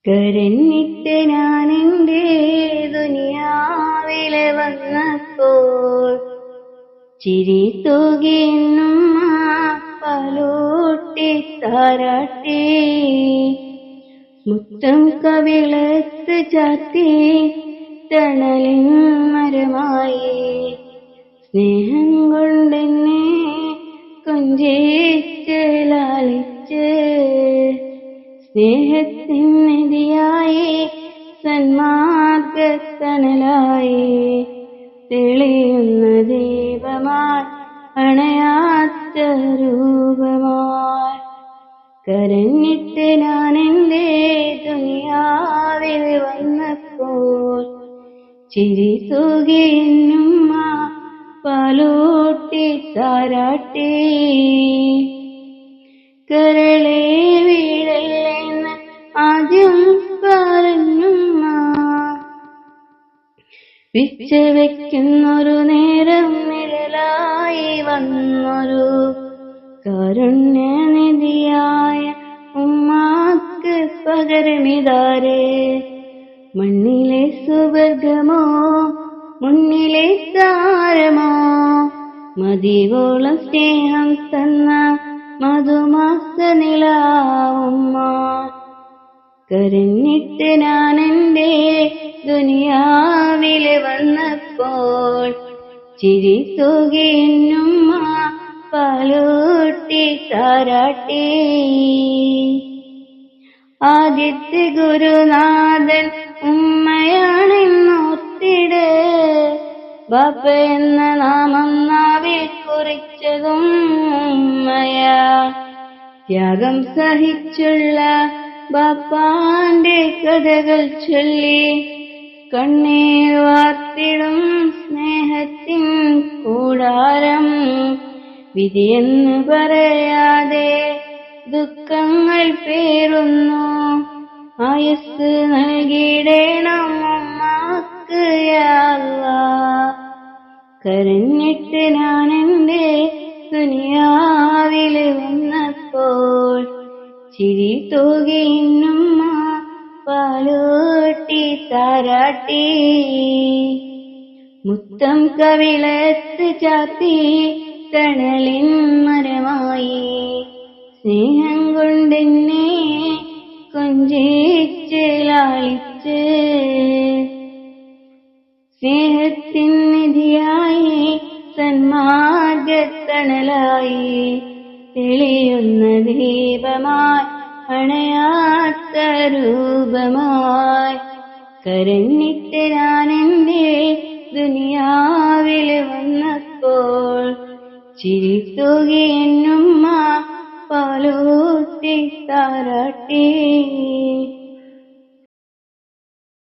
കരഞ്ഞിട്ട് ഞാനെന്റെ ദുനിയാവിലെ വന്നപ്പോൾ ചിരി തൂകിയെന്നും പാലൂട്ടി താരാട്ടി മുത്തം കവിളത്ത് ചാത്തി തണലിൻ മരമായി സ്നേഹം കൊണ്ടെന്നെ കൊഞ്ചിച്ച് ലാളിച്ച് സ്നേഹത്തിൻ നിധിയായി സന്മാർഗത്തണലായി തെളിയുന്ന ദീപമായി അണയാത്ത രൂപമായി കരഞ്ഞിട്ട് ഞാനെന്റെ ദുനിയാവിൽ വന്നപ്പോൾ ചിരി തൂകിയെന്നും പാലൂട്ടി താരാട്ടി കരളെ വീഴല്ലെന്ന് ആദ്യം പറഞ്ഞുമ്മ പിച്ച വയ്ക്കുന്നൊരു നേരം നിഴലായി വന്നൊരു കാരുണ്യനിധിയായ ഉമ്മാക്ക് പകരമിതാരേ മണ്ണിലെ സുവർഗമോ മുന്നിലെ താരമോ മതിവോളം സ്നേഹം തന്ന മധുമാസ നിലാവുമ്മ കരഞ്ഞിട്ട് ഞാനെന്റെ ദുനിയാവില് വന്നപ്പോൾ ചിരി തൂകിയെന്നുമ്മ പാലൂട്ടി താരാട്ടി ആദ്യത്തെ ഗുരുനാഥൻ ഉമ്മയാണെന്നോർത്തിട് ബാപ്പ എന്ന നാമം നാവിൽ കുറിച്ചതും ഉമ്മയാ ത്യാഗം സഹിച്ചുള്ള ബാപ്പാന്റെ കഥകൾ ചൊല്ലി കണ്ണീർ വാർത്തിടും സ്നേഹത്തിൻ കൂടാരം വിധിയെന്ന് പറയാതെ ദുഃഖങ്ങൾ പേറുന്നു ആയുസ് നൽകിയിടേണം ഉമ്മാക്ക് യാ അല്ലാഹ് കരഞ്ഞിട്ട് ഞാനെന്റെ ദുനിയാവില് വന്നപ്പോൾ ചിരി തൂകിയെന്നുമ്മ പാലൂട്ടി താരാട്ടി മുത്തം കവിളത്ത് ചാത്തി തണലിൻ മരമായി സ്നേഹം കൊണ്ടെന്നെ കൊഞ്ചിച്ച് ലാളിച്ച് സ്നേഹത്തിൻ നിധിയായി സന്മാർഗത്തണലായി തെളിയുന്ന ദീപമായി അണയാത്ത രൂപമായി കരഞ്ഞിട്ട് ഞാനെന്റെ ദുനിയാവില് വന്നപ്പോൾ ചിരി തൂകിയെന്നുമ്മ പാലൂട്ടി താരാട്ടി